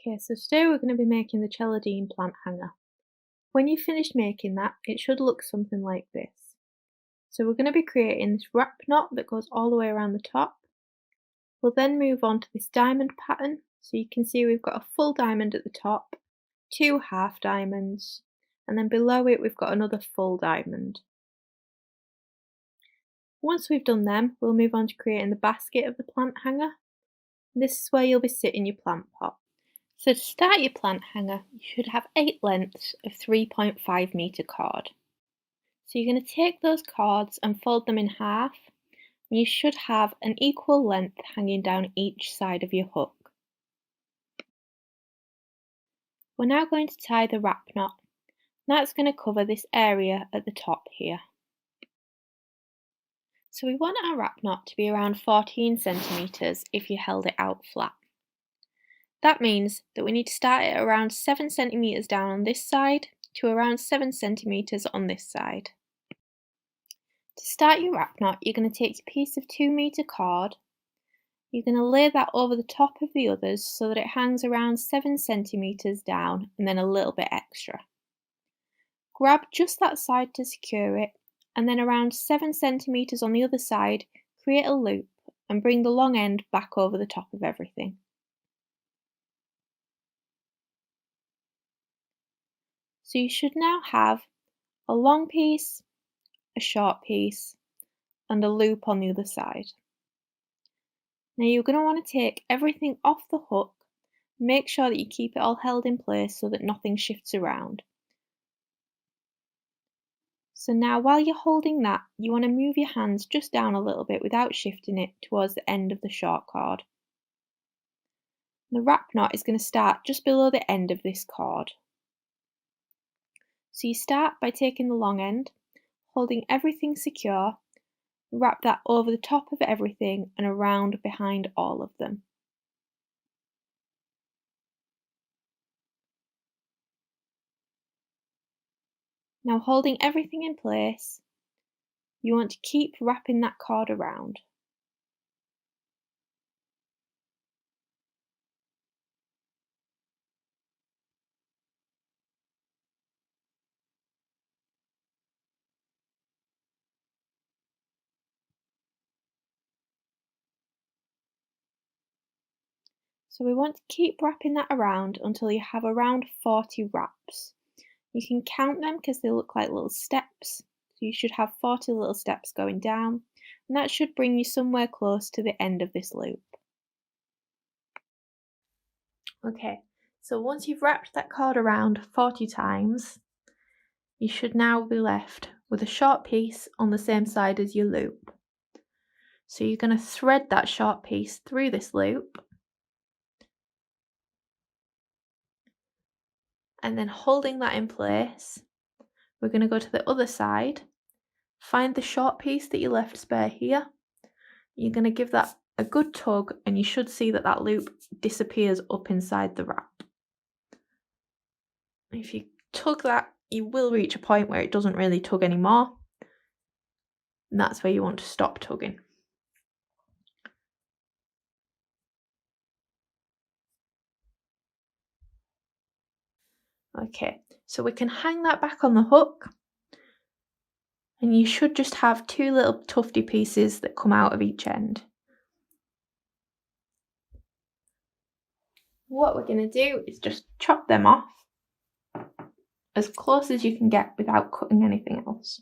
Okay, so today we're going to be making the Chellow Dene Plant Hanger. When you've finished making that, it should look something like this. So we're going to be creating this wrap knot that goes all the way around the top. We'll then move on to this diamond pattern. So you can see we've got a full diamond at the top, 2 half diamonds, and then below it we've got another full diamond. Once we've done them, we'll move on to creating the basket of the plant hanger. This is where you'll be sitting your plant pot. So to start your plant hanger, you should have 8 lengths of 3.5 metre cord. So you're going to take those cords and fold them in half, and you should have an equal length hanging down each side of your hook. We're now going to tie the wrap knot. That's going to cover this area at the top here. So we want our wrap knot to be around 14 centimetres if you held it out flat. That means that we need to start it around 7 centimetres down on this side to around 7 centimetres on this side. To start your wrap knot, you're going to take your piece of 2 metre cord, you're going to lay that over the top of the others so that it hangs around 7 centimetres down and then a little bit extra. Grab just that side to secure it, and then around 7 centimetres on the other side, create a loop and bring the long end back over the top of everything. So you should now have a long piece, a short piece, and a loop on the other side. Now you're going to want to take everything off the hook, make sure that you keep it all held in place so that nothing shifts around. So now while you're holding that, you want to move your hands just down a little bit without shifting it towards the end of the short cord. The wrap knot is going to start just below the end of this cord. So you start by taking the long end, holding everything secure, wrap that over the top of everything and around behind all of them. Now holding everything in place, you want to keep wrapping that cord around. So we want to keep wrapping that around until you have around 40 wraps. You can count them because they look like little steps. So you should have 40 little steps going down, and that should bring you somewhere close to the end of this loop. Okay, so once you've wrapped that cord around 40 times, you should now be left with a short piece on the same side as your loop. So you're going to thread that short piece through this loop, and then holding that in place, we're going to go to the other side, find the short piece that you left spare here, you're going to give that a good tug and you should see that that loop disappears up inside the wrap. If you tug that, you will reach a point where it doesn't really tug anymore, and that's where you want to stop tugging. Okay, so we can hang that back on the hook, and you should just have 2 little tufty pieces that come out of each end. What we're going to do is just chop them off as close as you can get without cutting anything else.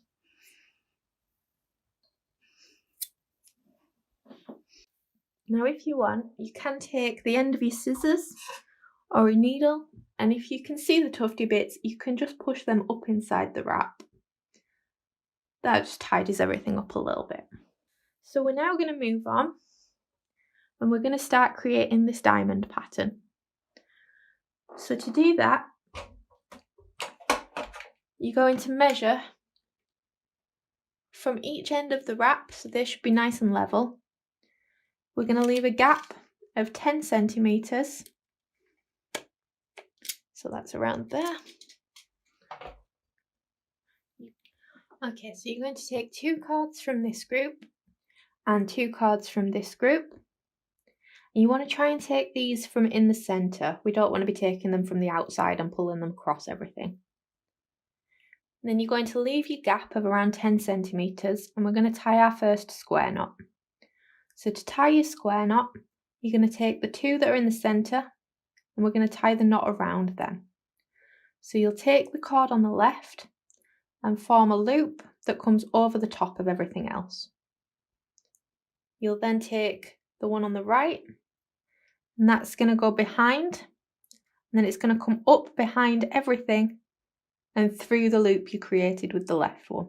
Now if you want, you can take the end of your scissors or a needle, and if you can see the tufty bits, you can just push them up inside the wrap. That just tidies everything up a little bit. So we're now going to move on, and we're going to start creating this diamond pattern. So to do that, you're going to measure from each end of the wrap, so they should be nice and level. We're going to leave a gap of 10 centimetres, so that's around there. Okay, so you're going to take 2 cords from this group and 2 cords from this group, You want to try and take these from in the centre. We don't want to be taking them from the outside and pulling them across everything. And then you're going to leave your gap of around 10 centimetres and we're going to tie our first square knot. So to tie your square knot, you're going to take the two that are in the centre and we're going to tie the knot around them. So you'll take the cord on the left and form a loop that comes over the top of everything else. You'll then take the one on the right and that's going to go behind, and then it's going to come up behind everything and through the loop you created with the left one.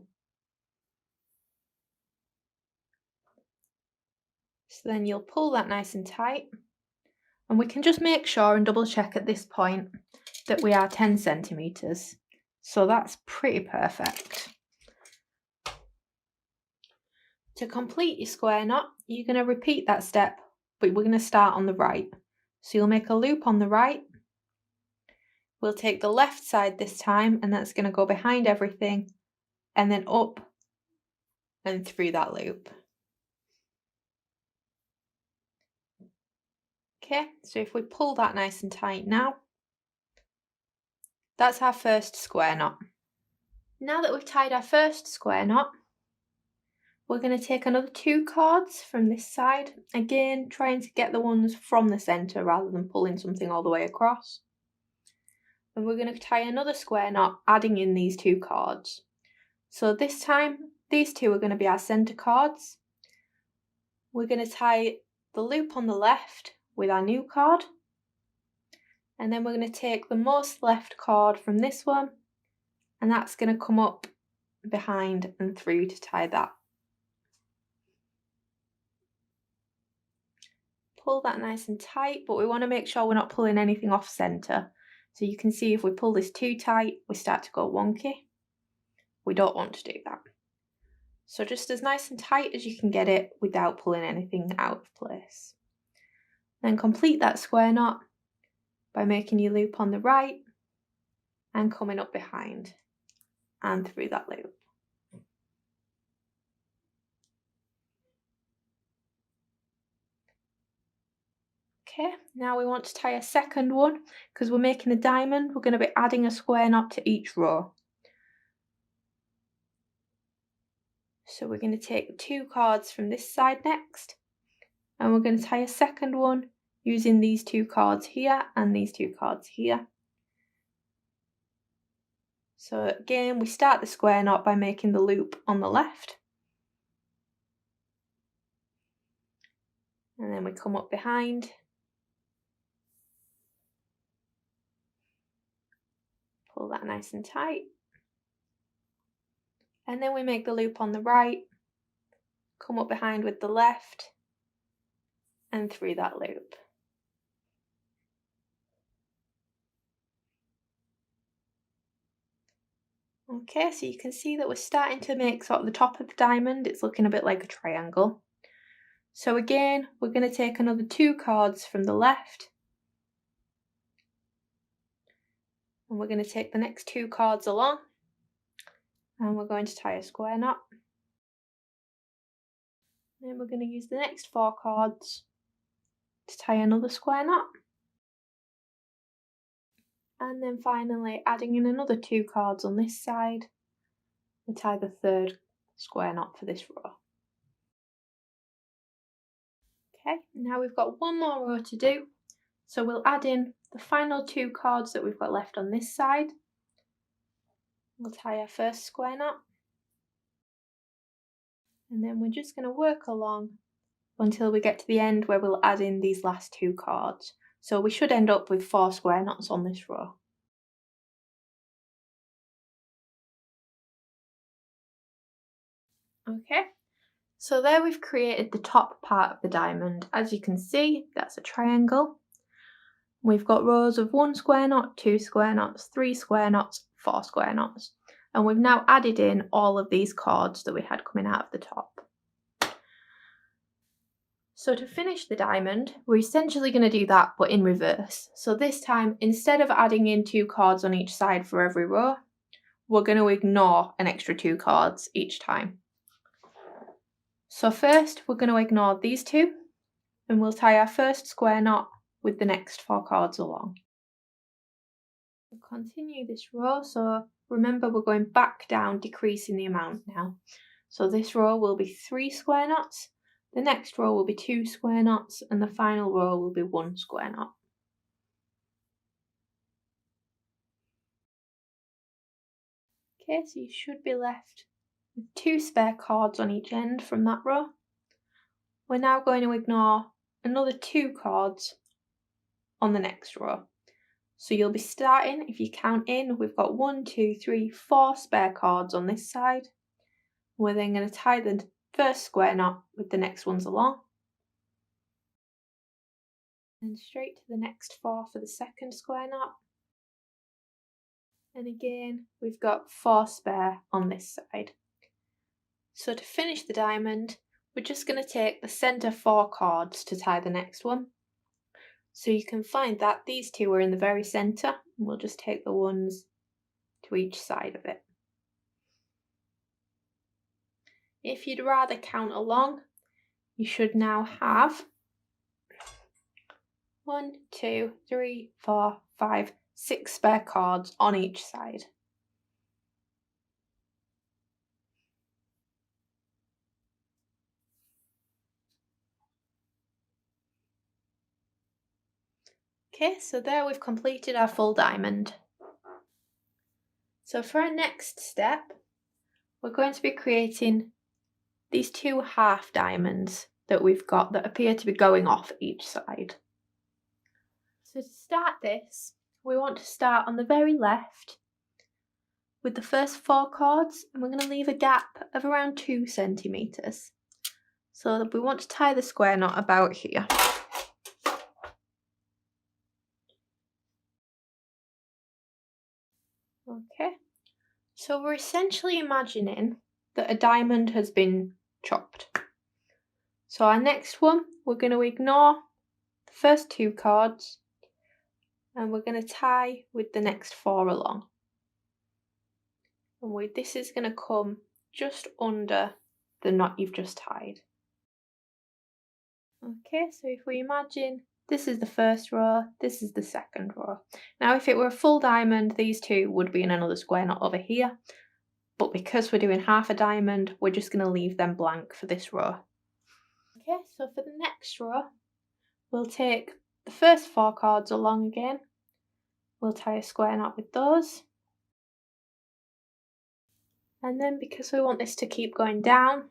So then you'll pull that nice and tight, and we can just make sure and double check at this point that we are 10 centimetres. So that's pretty perfect. To complete your square knot, you're going to repeat that step, but we're going to start on the right. So you'll make a loop on the right. We'll take the left side this time, and that's going to go behind everything and then up and through that loop. Okay, so if we pull that nice and tight now, that's our first square knot. Now that we've tied our first square knot, we're going to take another 2 cords from this side, again trying to get the ones from the centre rather than pulling something all the way across. And we're going to tie another square knot adding in these 2 cords. So this time these 2 are going to be our centre cords. We're going to tie the loop on the left with our new cord, and then we're going to take the most left cord from this one, and that's going to come up behind and through to tie that. Pull that nice and tight, but we want to make sure we're not pulling anything off centre. So you can see if we pull this too tight, we start to go wonky. We don't want to do that. So just as nice and tight as you can get it without pulling anything out of place. Then complete that square knot by making your loop on the right and coming up behind and through that loop. Okay, now we want to tie a second one because we're making a diamond. We're going to be adding a square knot to each row. So we're going to take the 2 cords from this side next, and we're going to tie a second one using these 2 cords here and these 2 cords here. So again, we start the square knot by making the loop on the left, and then we come up behind, pull that nice and tight, and then we make the loop on the right, come up behind with the left and through that loop. Okay, so you can see that we're starting to make sort of the top of the diamond. It's looking a bit like a triangle. So again, we're going to take another 2 cords from the left, and we're going to take the next 2 cords along, and we're going to tie a square knot. Then we're going to use the next 4 cords to tie another square knot. And then finally, adding in another 2 cords on this side, we tie the 3rd square knot for this row. Okay, now we've got one more row to do, so we'll add in the final 2 cords that we've got left on this side. We'll tie our first square knot, and then we're just going to work along until we get to the end where we'll add in these last 2 cords. So we should end up with 4 square knots on this row. Okay, so there we've created the top part of the diamond. As you can see, that's a triangle. We've got rows of 1 square knot, 2 square knots, 3 square knots, 4 square knots. And we've now added in all of these cords that we had coming out of the top. So to finish the diamond, we're essentially going to do that but in reverse. So this time, instead of adding in 2 cords on each side for every row, we're going to ignore an extra 2 cords each time. So first, we're going to ignore these 2, and we'll tie our first square knot with the next 4 cords along. We'll continue this row, so remember we're going back down, decreasing the amount now. So this row will be 3 square knots, the next row will be 2 square knots, and the final row will be 1 square knot. Okay, so you should be left with 2 spare cords on each end from that row. We're now going to ignore another 2 cords on the next row. So you'll be starting, if you count in, we've got 1, 2, 3, 4 spare cords on this side. We're then going to tie the first square knot with the next ones along. And straight to the next 4 for the second square knot. And again, we've got 4 spare on this side. So to finish the diamond, we're just going to take the centre 4 cords to tie the next one. So you can find that these 2 are in the very centre, and we'll just take the ones to each side of it. If you'd rather count along, you should now have 1, 2, 3, 4, 5, 6 spare cords on each side. Okay, so there we've completed our full diamond. So for our next step, we're going to be creating these 2 half diamonds that we've got that appear to be going off each side. So to start this, we want to start on the very left with the first 4 cords, and we're going to leave a gap of around 2 centimetres. So that we want to tie the square knot about here. Okay, so we're essentially imagining that a diamond has been chopped. So our next one, we're going to ignore the first 2 cords, and we're going to tie with the next 4 along. And this is going to come just under the knot you've just tied. Okay, so if we imagine this is the first row, this is the second row. Now if it were a full diamond, these 2 would be in another square knot over here, but because we're doing half a diamond, we're just going to leave them blank for this row. Okay, so for the next row, we'll take the first 4 cords along again, we'll tie a square knot with those, and then because we want this to keep going down,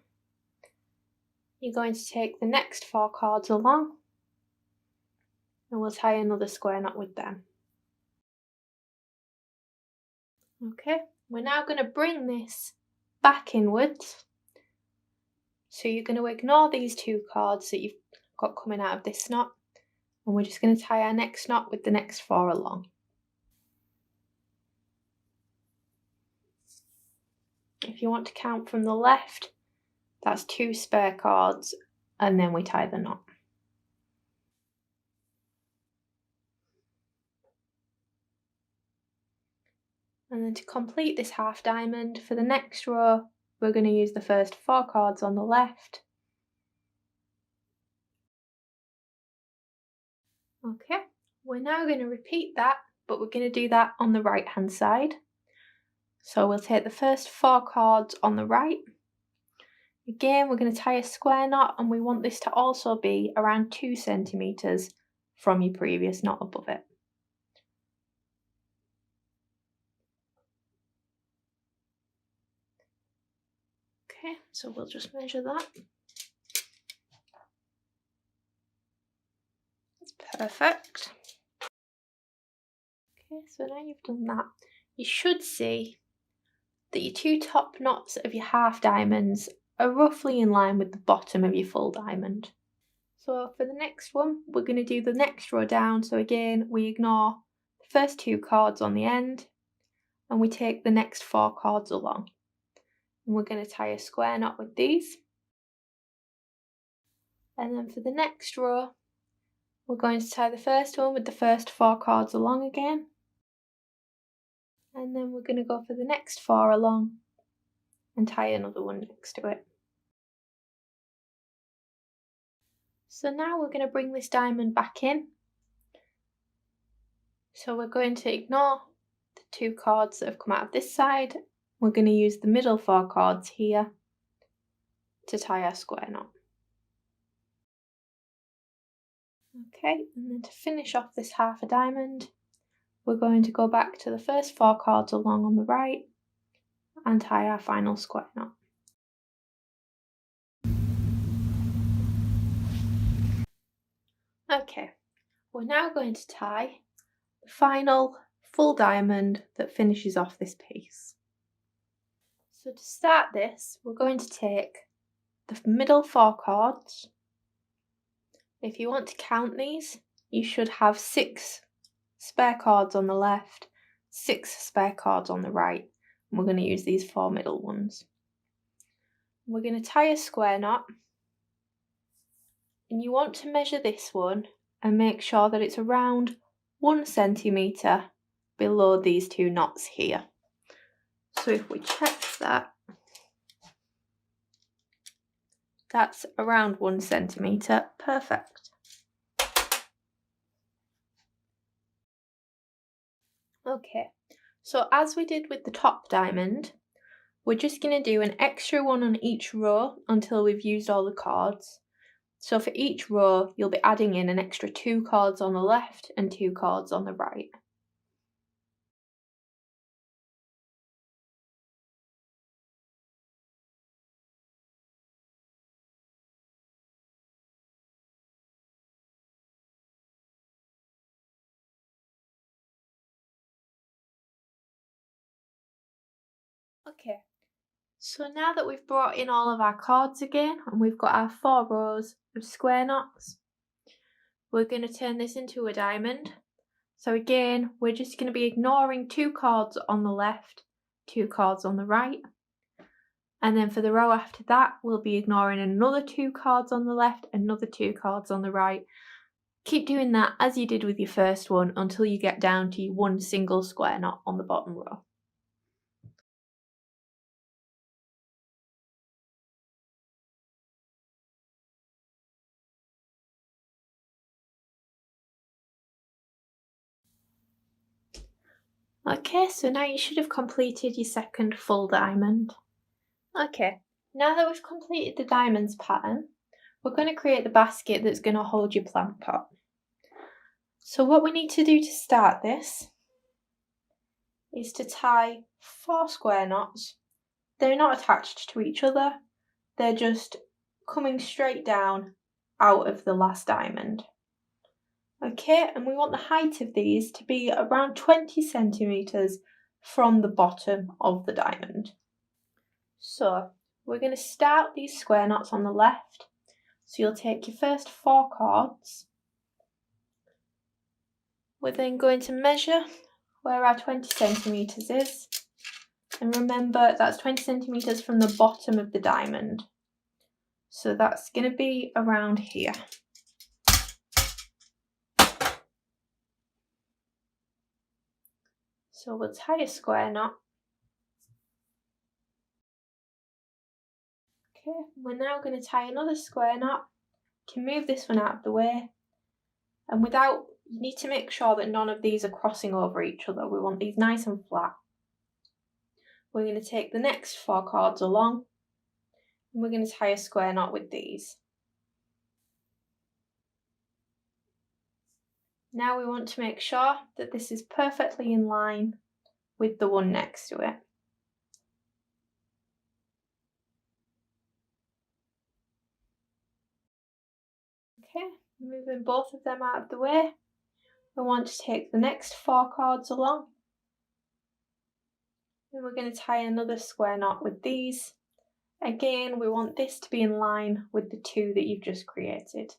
you're going to take the next 4 cords along, and we'll tie another square knot with them. Okay, we're now going to bring this back inwards. So you're going to ignore these 2 cords that you've got coming out of this knot, and we're just going to tie our next knot with the next 4 along. If you want to count from the left, that's 2 spare cords, and then we tie the knot. And then to complete this half diamond, for the next row, we're going to use the first 4 cords on the left. Okay, we're now going to repeat that, but we're going to do that on the right hand side. So we'll take the first 4 cords on the right. Again, we're going to tie a square knot, and we want this to also be around 2 centimetres from your previous knot above it. Okay, so we'll just measure that. That's perfect. Okay, so now you've done that, you should see that your 2 top knots of your half diamonds are roughly in line with the bottom of your full diamond. So for the next one, we're going to do the next row down. So again, we ignore the first 2 cords on the end, and we take the next 4 cords along. And we're going to tie a square knot with these. And then for the next row, we're going to tie the first one with the first 4 cords along again. And then we're going to go for the next 4 along and tie another one next to it. So now we're going to bring this diamond back in. So we're going to ignore the 2 cords that have come out of this side. We're going to use the middle 4 cords here to tie our square knot. Okay, and then to finish off this half a diamond, we're going to go back to the first 4 cords along on the right and tie our final square knot. Okay, we're now going to tie the final full diamond that finishes off this piece. So to start this, we're going to take the middle 4 cords. If you want to count these, you should have 6 spare cords on the left, 6 spare cords on the right. And we're going to use these 4 middle ones. We're going to tie a square knot, and you want to measure this one and make sure that it's around 1 centimetre below these 2 knots here. So if we check that, that's around 1 centimetre, perfect. Okay, so as we did with the top diamond, we're just going to do an extra one on each row until we've used all the cords. So for each row, you'll be adding in an extra 2 cords on the left and 2 cords on the right. Okay, so now that we've brought in all of our cords again and we've got our 4 rows of square knots, we're going to turn this into a diamond. So again, we're just going to be ignoring 2 cords on the left, 2 cords on the right. And then for the row after that, we'll be ignoring another 2 cords on the left, another 2 cords on the right. Keep doing that as you did with your first one until you get down to 1 single square knot on the bottom row. Okay, so now you should have completed your second full diamond. Okay, now that we've completed the diamonds pattern, we're going to create the basket that's going to hold your plant pot. So what we need to do to start this is to tie 4 square knots. They're not attached to each other, they're just coming straight down out of the last diamond. Okay, and we want the height of these to be around 20 centimetres from the bottom of the diamond. So we're going to start these square knots on the left. So you'll take your first 4 cords. We're then going to measure where our 20 centimetres is. And remember, that's 20 centimetres from the bottom of the diamond. So that's going to be around here. So we'll tie a square knot. Okay, we're now going to tie another square knot. You can move this one out of the way. And you need to make sure that none of these are crossing over each other. We want these nice and flat. We're going to take the next 4 cords along. And we're going to tie a square knot with these. Now we want to make sure that this is perfectly in line with the one next to it. Okay, moving both of them out of the way, we want to take the next 4 cords along. And we're going to tie another square knot with these. Again, we want this to be in line with the 2 that you've just created.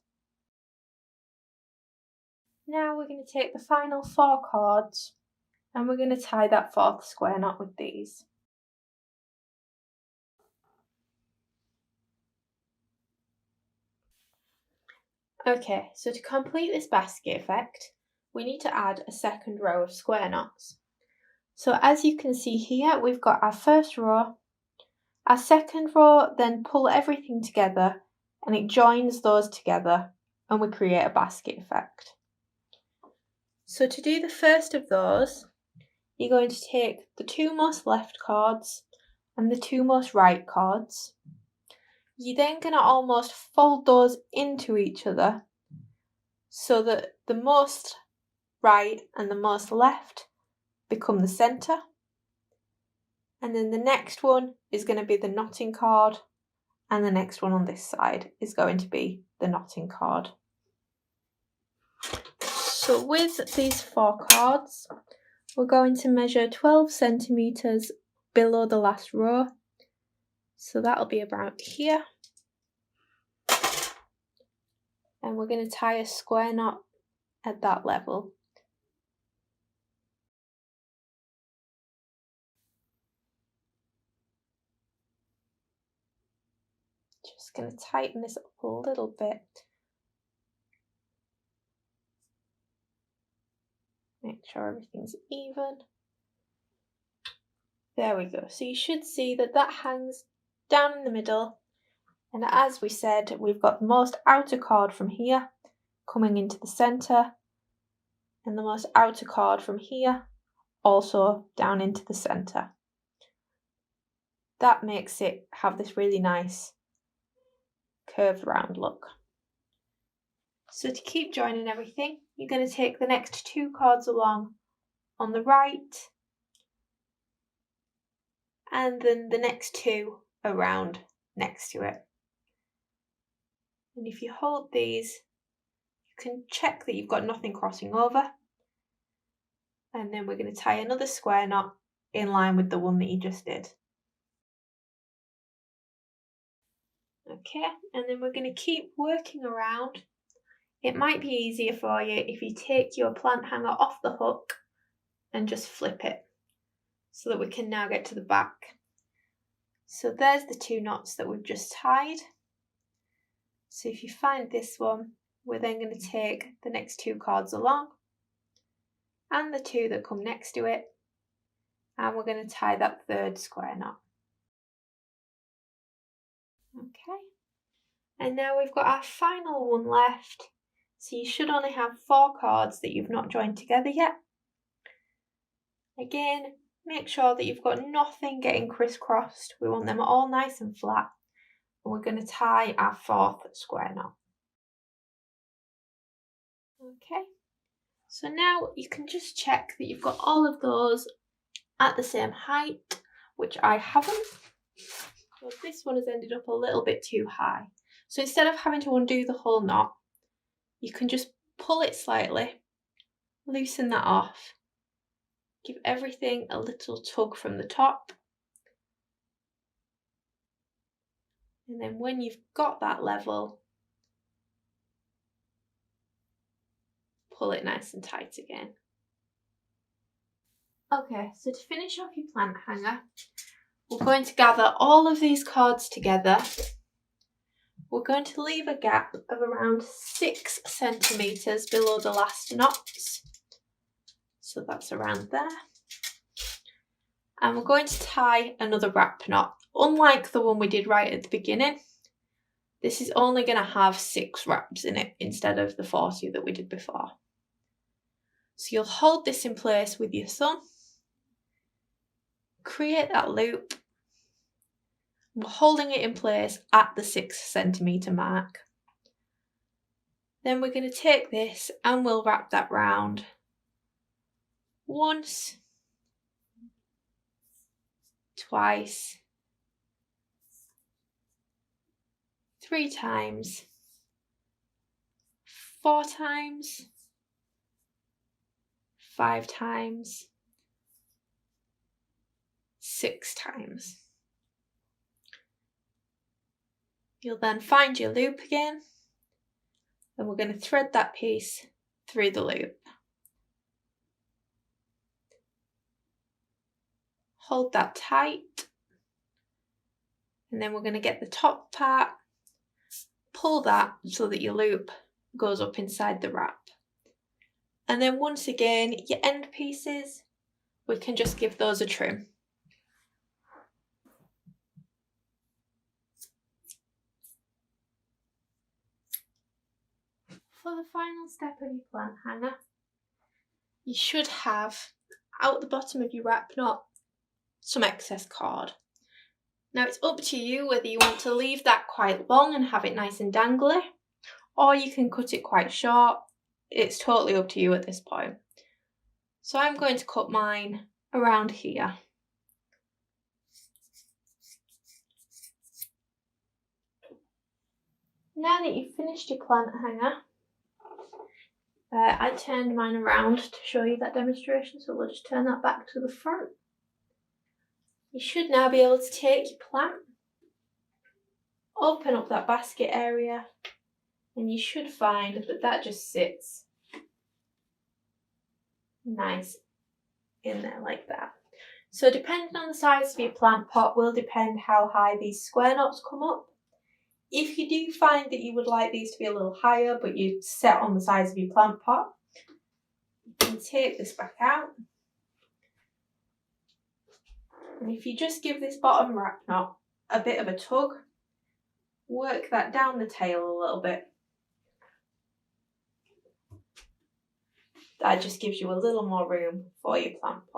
Now we're going to take the final 4 cords and we're going to tie that 4th square knot with these. Okay, so to complete this basket effect, we need to add a second row of square knots. So as you can see here, we've got our first row. Our second row then pull everything together and it joins those together and we create a basket effect. So to do the first of those, you're going to take the two most left cords and the two most right cords. You're then going to almost fold those into each other so that the most right and the most left become the centre. And then the next one is going to be the knotting cord, and the next one on this side is going to be the knotting cord. So with these 4 cords, we're going to measure 12 centimetres below the last row. So that'll be about here. And we're going to tie a square knot at that level. Just going to tighten this up a little bit. Make sure everything's even. There we go. So you should see that that hangs down in the middle. And as we said, we've got the most outer cord from here coming into the centre, and the most outer cord from here also down into the centre. That makes it have this really nice curved round look. So to keep joining everything, you're going to take the next 2 cords along on the right, and then the next 2 around next to it. And if you hold these, you can check that you've got nothing crossing over. And then we're going to tie another square knot in line with the one that you just did. Okay, and then we're going to keep working around. It might be easier for you if you take your plant hanger off the hook and just flip it, so that we can now get to the back. So there's the 2 knots that we've just tied. So if you find this one, we're then going to take the next 2 cords along and the 2 that come next to it, and we're going to tie that 3rd square knot. Okay, and now we've got our final one left. So you should only have 4 cords that you've not joined together yet. Again, make sure that you've got nothing getting crisscrossed. We want them all nice and flat. And we're going to tie our 4th square knot. Okay, so now you can just check that you've got all of those at the same height, which I haven't. So this one has ended up a little bit too high. So instead of having to undo the whole knot, you can just pull it slightly, loosen that off, give everything a little tug from the top. And then when you've got that level, pull it nice and tight again. Okay, so to finish off your plant hanger, we're going to gather all of these cords together. We're going to leave a gap of around 6 centimetres below the last knots. So that's around there. And we're going to tie another wrap knot. Unlike the one we did right at the beginning, this is only going to have 6 wraps in it instead of the 40 that we did before. So you'll hold this in place with your thumb, create that loop. We're holding it in place at the 6 centimetre mark. Then we're going to take this and we'll wrap that round once, twice, 3 times, 4 times, 5 times, 6 times. You'll then find your loop again, and we're going to thread that piece through the loop. Hold that tight, and then we're going to get the top part, pull that so that your loop goes up inside the wrap. And then once again, your end pieces, we can just give those a trim. For the final step of your plant hanger, you should have out the bottom of your wrap knot some excess cord. Now it's up to you whether you want to leave that quite long and have it nice and dangly, or you can cut it quite short. It's totally up to you at this point. So I'm going to cut mine around here. Now that you've finished your plant hanger, I turned mine around to show you that demonstration, so we'll just turn that back to the front. You should now be able to take your plant, open up that basket area, and you should find that that just sits nice in there like that. So depending on the size of your plant pot will depend how high these square knots come up. If you do find that you would like these to be a little higher but you're set on the size of your plant pot, you can take this back out. And if you just give this bottom wrap knot a bit of a tug, work that down the tail a little bit. That just gives you a little more room for your plant pot.